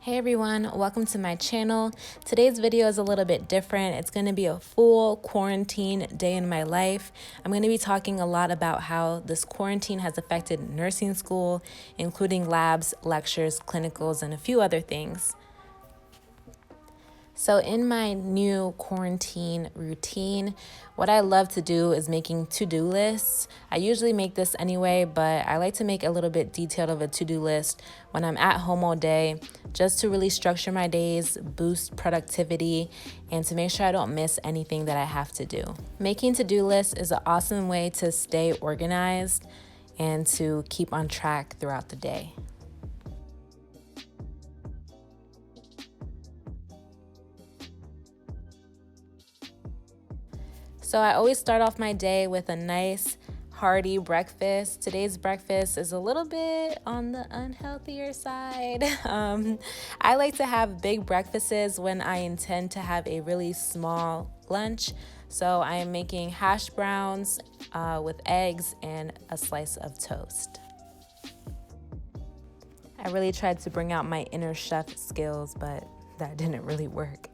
Hey everyone, welcome to my channel. Today's video is a little bit different. It's going to be a full quarantine day in my life. I'm going to be talking a lot about how this quarantine has affected nursing school, including labs, lectures, clinicals, and a few other things. So in my new quarantine routine, what I love to do is making to-do lists. I usually make this anyway, but I like to make a little bit detailed of a to-do list when I'm at home all day, just to really structure my days, boost productivity, and to make sure I don't miss anything that I have to do. Making to-do lists is an awesome way to stay organized and to keep on track throughout the day. So I always start off my day with a nice hearty breakfast. Today's breakfast is a little bit on the unhealthier side. I like to have big breakfasts when I intend to have a really small lunch. So I am making hash browns with eggs and a slice of toast. I really tried to bring out my inner chef skills, but that didn't really work.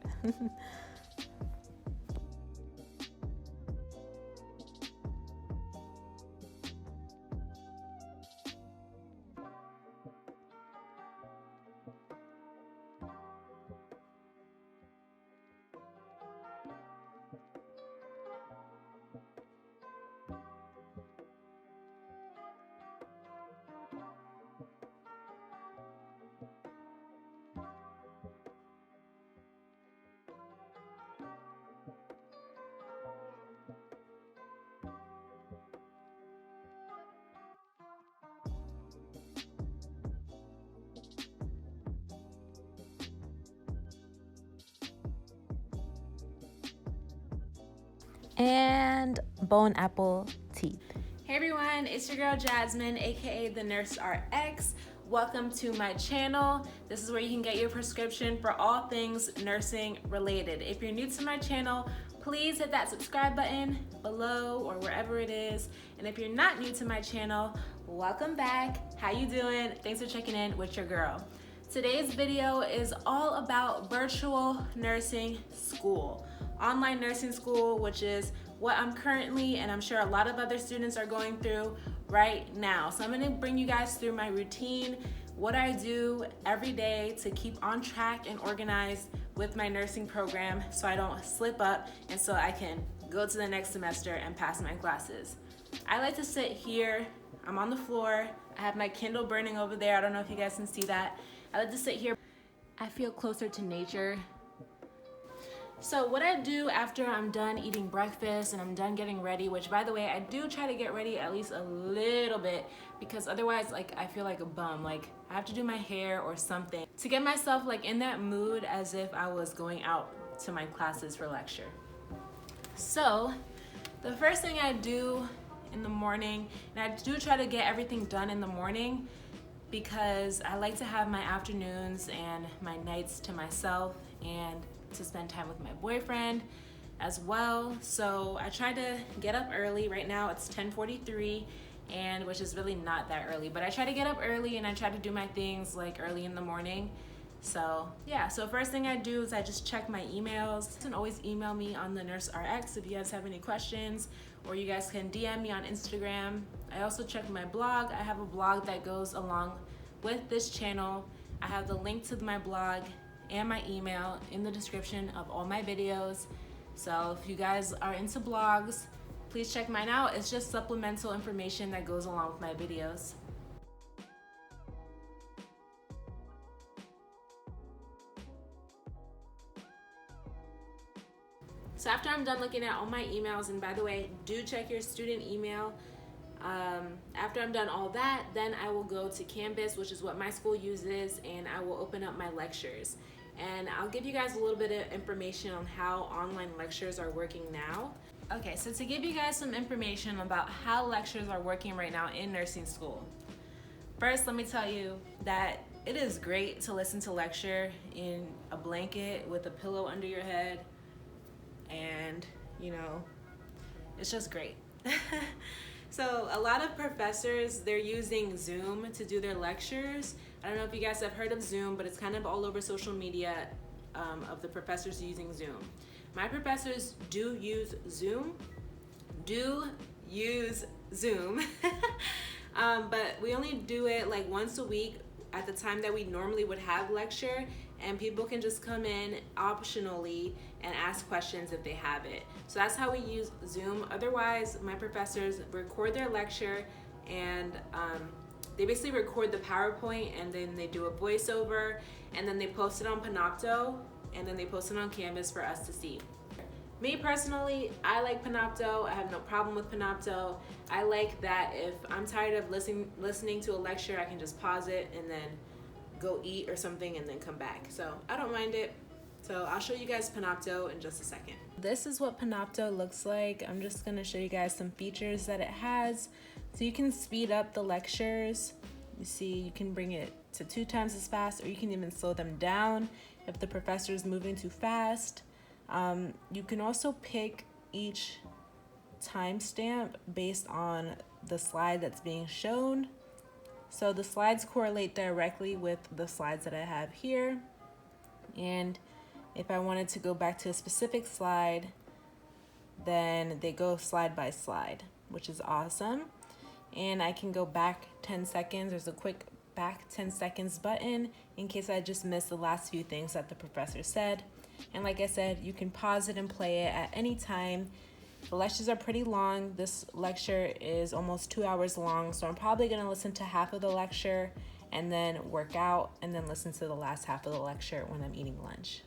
And bone apple teeth. Hey everyone, it's your girl Jasmine, aka the Nurse RX. Welcome to my channel. This is where you can get your prescription for all things nursing related. If you're new to my channel, please hit that subscribe button below or wherever it is. And if you're not new to my channel, welcome back. How you doing? Thanks for checking in with your girl. Today's video is all about virtual nursing school. Online nursing school, which is what I'm currently, and I'm sure a lot of other students are going through right now. So I'm gonna bring you guys through my routine, what I do every day to keep on track and organized with my nursing program so I don't slip up and so I can go to the next semester and pass my classes. I like to sit here, I'm on the floor, I have my Kindle burning over there, I don't know if you guys can see that. I like to sit here. I feel closer to nature. So what I do after I'm done eating breakfast and I'm done getting ready, which by the way, I do try to get ready at least a little bit because otherwise like I feel like a bum. Like I have to do my hair or something to get myself like in that mood as if I was going out to my classes for lecture. So the first thing I do in the morning, and I do try to get everything done in the morning because I like to have my afternoons and my nights to myself and to spend time with my boyfriend as well. So I try to get up early. Right now it's 10:43, and which is really not that early, but I try to get up early and I try to do my things like early in the morning. So yeah, so first thing I do is I just check my emails. You can always email me on the Nurse RX if you guys have any questions, or you guys can DM me on Instagram. I also check my blog. I have a blog that goes along with this channel. I have the link to my blog and my email in the description of all my videos. So if you guys are into blogs, please check mine out. It's just supplemental information that goes along with my videos. So after I'm done looking at all my emails, and by the way, do check your student email. After I'm done all that, then I will go to Canvas, which is what my school uses, and I will open up my lectures. And I'll give you guys a little bit of information on how online lectures are working now. Okay, so to give you guys some information about how lectures are working right now in nursing school. First, let me tell you that it is great to listen to lecture in a blanket with a pillow under your head, and you know, it's just great. So a lot of professors, they're using Zoom to do their lectures. I don't know if you guys have heard of Zoom, but it's kind of all over social media of the professors using Zoom. My professors do use Zoom, but we only do it like once a week at the time that we normally would have lecture, and people can just come in optionally and ask questions if they have it. So that's how we use Zoom. Otherwise, my professors record their lecture, and they basically record the PowerPoint, and then they do a voiceover, and then they post it on Panopto, and then they post it on Canvas for us to see. Me personally, I like Panopto. I have no problem with Panopto. I like that if I'm tired of listening to a lecture, I can just pause it and then go eat or something and then come back. So I don't mind it. So I'll show you guys Panopto in just a second. This is what Panopto looks like. I'm just gonna show you guys some features that it has. So you can speed up the lectures. You see, you can bring it to 2 times as fast, or you can even slow them down if the professor is moving too fast. You can also pick each timestamp based on the slide that's being shown. So the slides correlate directly with the slides that I have here. And if I wanted to go back to a specific slide, then they go slide by slide, which is awesome. And I can go back 10 seconds. There's a quick back 10 seconds button in case I just missed the last few things that the professor said. And like I said, you can pause it and play it at any time. The lectures are pretty long. This lecture is almost 2 hours long, so I'm probably gonna listen to half of the lecture and then work out and then listen to the last half of the lecture when I'm eating lunch.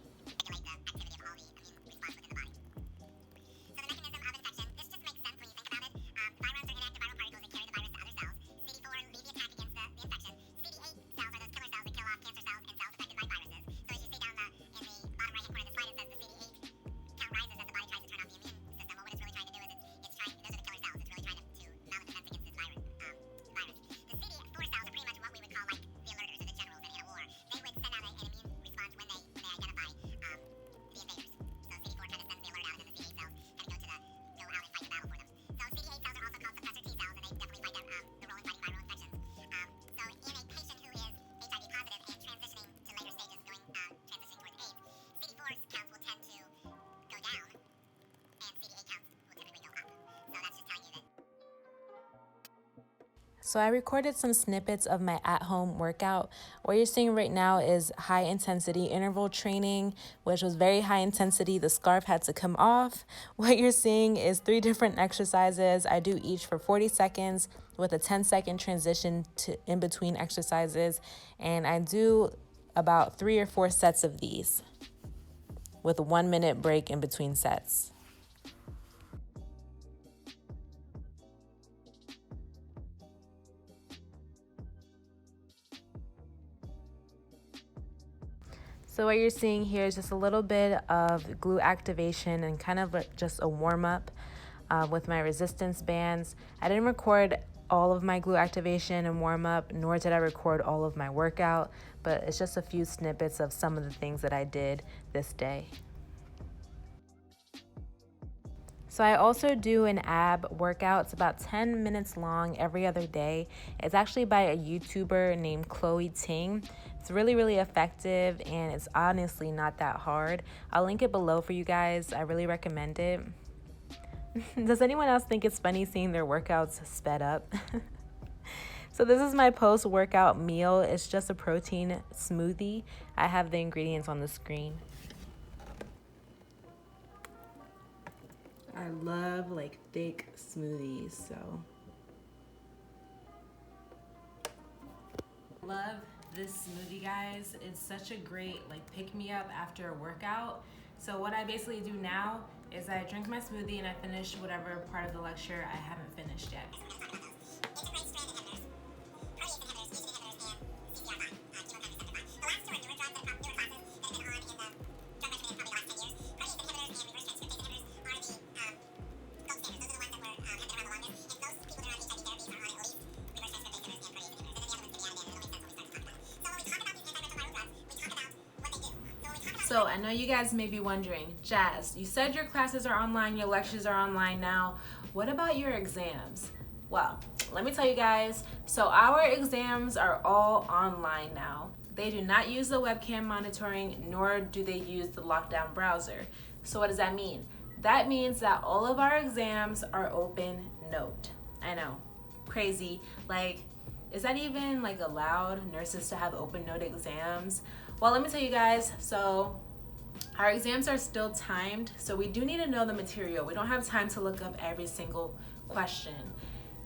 So I recorded some snippets of my at-home workout. What you're seeing right now is high intensity interval training, which was very high intensity. The scarf had to come off. What you're seeing is 3 different exercises. I do each for 40 seconds with a 10-second transition to in between exercises. And I do about 3 or 4 sets of these with a 1-minute break in between sets. So what you're seeing here is just a little bit of glute activation and kind of just a warm-up with my resistance bands. I didn't record all of my glute activation and warm-up, nor did I record all of my workout, but it's just a few snippets of some of the things that I did this day. So I also do an ab workout. It's about 10 minutes long every other day. It's actually by a YouTuber named Chloe Ting. It's really, really effective, and it's honestly not that hard. I'll link it below for you guys. I really recommend it. Does anyone else think it's funny seeing their workouts sped up? So this is my post-workout meal. It's just a protein smoothie. I have the ingredients on the screen. I love like thick smoothies, so. Love this smoothie, guys. It's such a great like pick-me-up after a workout. So what I basically do now is I drink my smoothie and I finish whatever part of the lecture I haven't finished yet. So I know you guys may be wondering, Jazz, you said your classes are online, your lectures are online now. What about your exams? Well, let me tell you guys, so our exams are all online now. They do not use the webcam monitoring, nor do they use the lockdown browser. So what does that mean? That means that all of our exams are open note. I know, crazy. Like, is that even like allowed, nurses to have open note exams? Well, let me tell you guys, so our exams are still timed, so we do need to know the material. We don't have time to look up every single question.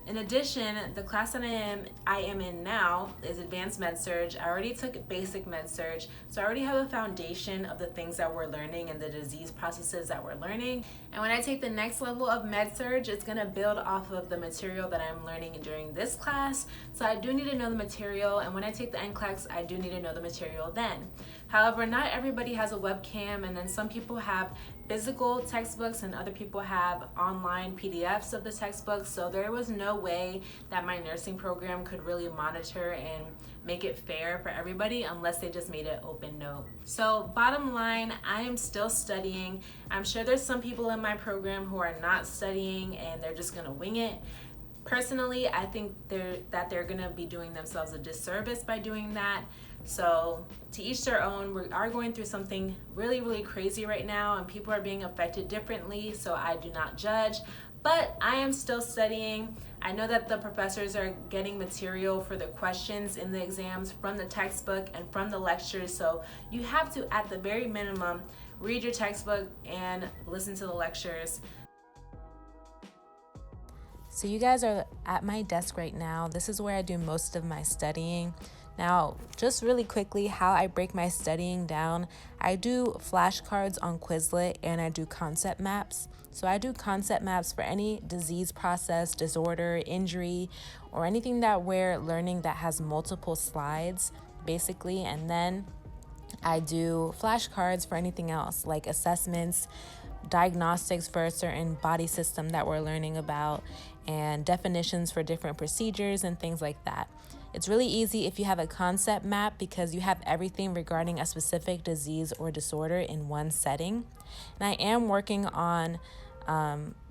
In addition, the class that I am in now is Advanced Med Surg. I already took Basic Med Surg, so I already have a foundation of the things that we're learning and the disease processes that we're learning. And when I take the next level of Med Surg, it's gonna build off of the material that I'm learning during this class. So I do need to know the material, and when I take the NCLEX, I do need to know the material then. However, not everybody has a webcam, and then some people have physical textbooks and other people have online PDFs of the textbooks, so there was no way that my nursing program could really monitor and make it fair for everybody unless they just made it open note. So bottom line, I am still studying. I'm sure there's some people in my program who are not studying and they're just gonna wing it. Personally, I think they're gonna be doing themselves a disservice by doing that. So to each their own. We are going through something really, really crazy right now, and people are being affected differently, so I do not judge. But I am still studying. I know that the professors are getting material for the questions in the exams from the textbook and from the lectures, so you have to, at the very minimum, read your textbook and listen to the lectures. So you guys are at my desk right now. This is where I do most of my studying. Now, just really quickly, how I break my studying down, I do flashcards on Quizlet and I do concept maps. So I do concept maps for any disease process, disorder, injury, or anything that we're learning that has multiple slides, basically. And then I do flashcards for anything else, like assessments, diagnostics for a certain body system that we're learning about, and definitions for different procedures and things like that. It's really easy if you have a concept map because you have everything regarding a specific disease or disorder in one setting. And I am working on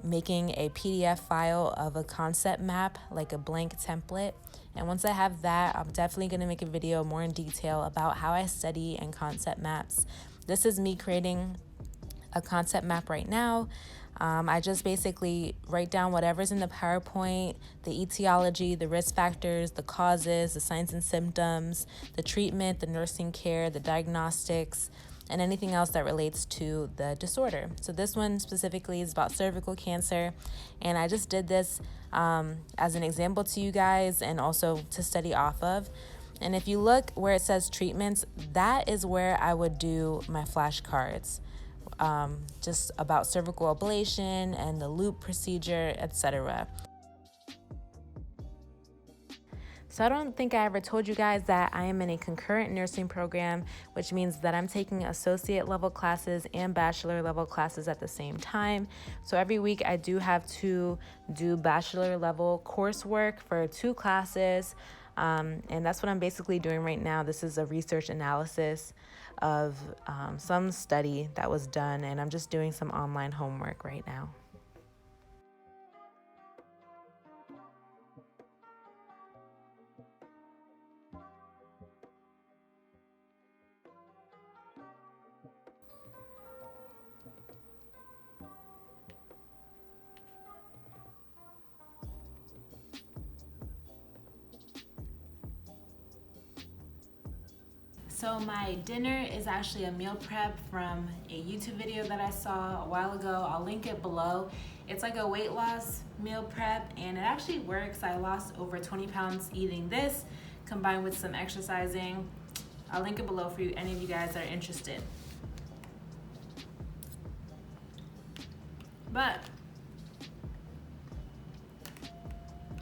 making a PDF file of a concept map, like a blank template. And once I have that, I'm definitely going to make a video more in detail about how I study and concept maps. This is me creating a concept map right now. I just basically write down whatever's in the PowerPoint, the etiology, the risk factors, the causes, the signs and symptoms, the treatment, the nursing care, the diagnostics, and anything else that relates to the disorder. So this one specifically is about cervical cancer, and I just did this as an example to you guys and also to study off of. And if you look where it says treatments, that is where I would do my flashcards. Just about cervical ablation and the loop procedure, etc. So I don't think I ever told you guys that I am in a concurrent nursing program, which means that I'm taking associate level classes and bachelor level classes at the same time. So every week I do have to do bachelor level coursework for 2 classes. And that's what I'm basically doing right now. This is a research analysis of some study that was done, and I'm just doing some online homework right now. So my dinner is actually a meal prep from a YouTube video that I saw a while ago. I'll link it below. It's like a weight loss meal prep, and it actually works. I lost over 20 pounds eating this, combined with some exercising. I'll link it below for you, any of you guys that are interested. But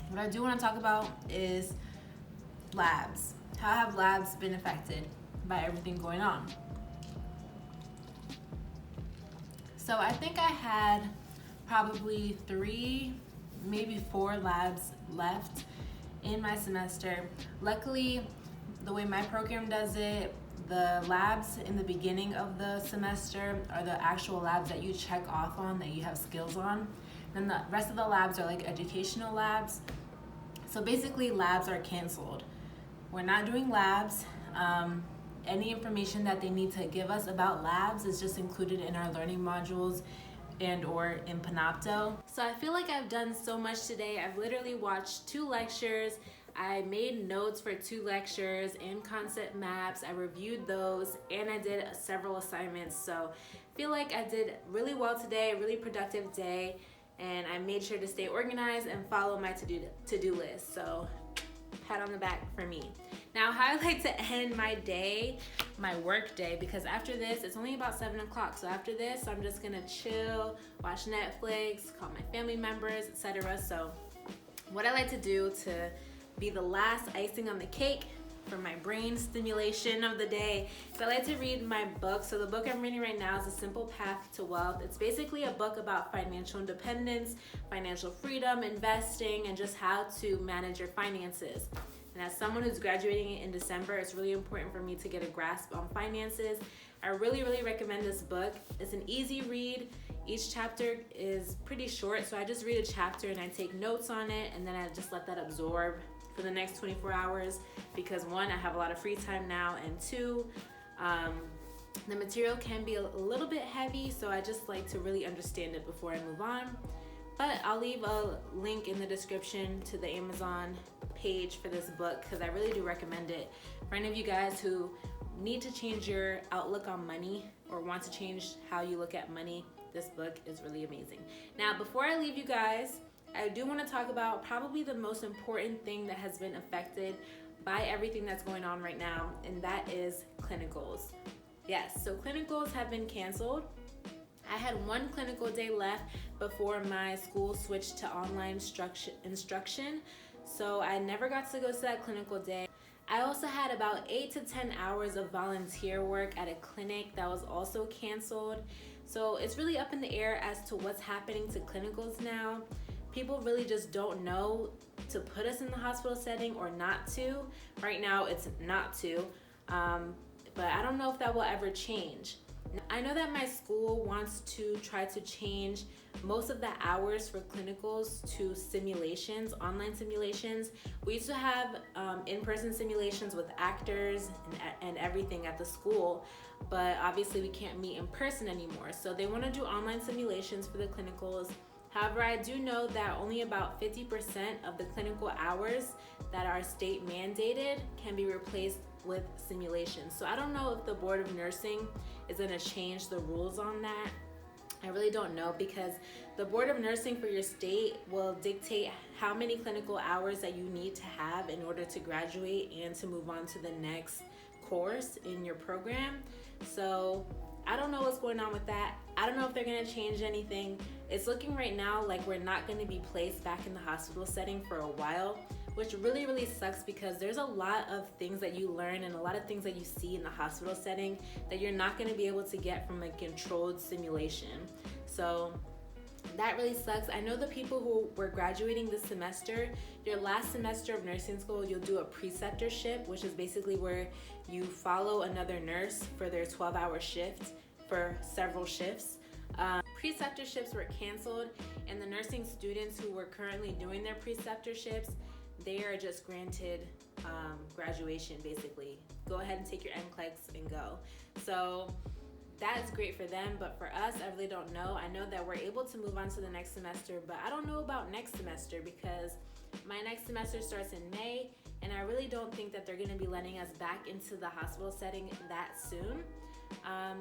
what I do want to talk about is labs. How have labs been affected by everything going on? So I think I had probably 3, maybe 4 labs left in my semester. Luckily, the way my program does it, the labs in the beginning of the semester are the actual labs that you check off on, that you have skills on. Then the rest of the labs are like educational labs. So basically labs are canceled. We're not doing labs. Any information that they need to give us about labs is just included in our learning modules and or in Panopto. So I feel like I've done so much today. I've literally watched 2 lectures. I made notes for 2 lectures and concept maps. I reviewed those and I did several assignments. So I feel like I did really well today, a really productive day, and I made sure to stay organized and follow my to-do list. So pat on the back for me. Now, how I like to end my day, my work day, because after this, it's only about 7 o'clock. So after this, I'm just gonna chill, watch Netflix, call my family members, etc. So what I like to do to be the last icing on the cake for my brain stimulation of the day, so I like to read my book. So the book I'm reading right now is A Simple Path to Wealth. It's basically a book about financial independence, financial freedom, investing, and just how to manage your finances. And as someone who's graduating in December, it's really important for me to get a grasp on finances. I really recommend this book. It's an easy read. Each chapter is pretty short, so I just read a chapter and I take notes on it, and then I just let that absorb for the next 24 hours because 1, I have a lot of free time now, and 2, the material can be a little bit heavy, so I just like to really understand it before I move on. But I'll leave a link in the description to the Amazon page for this book because I really do recommend it. For any of you guys who need to change your outlook on money or want to change how you look at money, this book is really amazing. Now, before I leave you guys, I do want to talk about probably the most important thing that has been affected by everything that's going on right now, and that is clinicals. Yes, so clinicals have been canceled. I had 1 clinical day left before my school switched to online instruction, so I never got to go to that clinical day. I also had about 8 to 10 hours of volunteer work at a clinic that was also canceled. So it's really up in the air as to what's happening to clinicals now. People really just don't know to put us in the hospital setting or not to. Right now it's not to, but I don't know if that will ever change. I know that my school wants to try to change most of the hours for clinicals to simulations, online simulations. We used to have in-person simulations with actors and everything at the school, but obviously we can't meet in person anymore. So they want to do online simulations for the clinicals. However, I do know that only about 50% of the clinical hours that are state mandated can be replaced with simulations. So I don't know if the Board of Nursing is going to change the rules on that. I really don't know because the Board of Nursing for your state will dictate how many clinical hours that you need to have in order to graduate and to move on to the next course in your program. So I don't know what's going on with that. I don't know if they're going to change anything. It's looking right now like we're not going to be placed back in the hospital setting for a while, which really sucks because there's a lot of things that you learn and a lot of things that you see in the hospital setting that you're not going to be able to get from a controlled simulation. So that really sucks. I know the people who were graduating this semester, your last semester of nursing school, you'll do a preceptorship, which is basically where you follow another nurse for their 12-hour shift for several shifts. Preceptorships were canceled, and the nursing students who were currently doing their preceptorships, they are just granted graduation, basically. Go ahead and take your NCLEX and go. So that is great for them, but for us, I really don't know. I know that we're able to move on to the next semester, but I don't know about next semester because my next semester starts in May, and I really don't think that they're gonna be letting us back into the hospital setting that soon.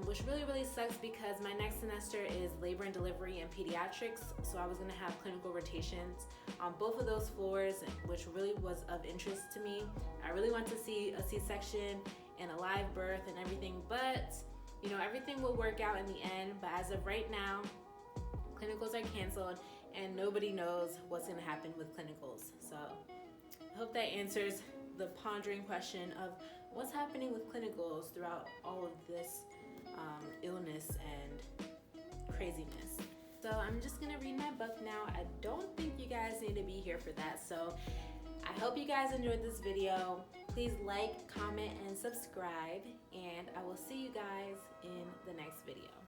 Which really sucks because my next semester is labor and delivery and pediatrics, so I was going to have clinical rotations on both of those floors, which really was of interest to me. I really want to see a C-section and a live birth and everything, but you know, everything will work out in the end. But as of right now, clinicals are canceled and nobody knows what's going to happen with clinicals. So I hope that answers the pondering question of what's happening with clinicals throughout all of this illness and craziness. So I'm just gonna read my book now. I don't think you guys need to be here for that. So I hope you guys enjoyed this video. Please like, comment, and subscribe, and I will see you guys in the next video.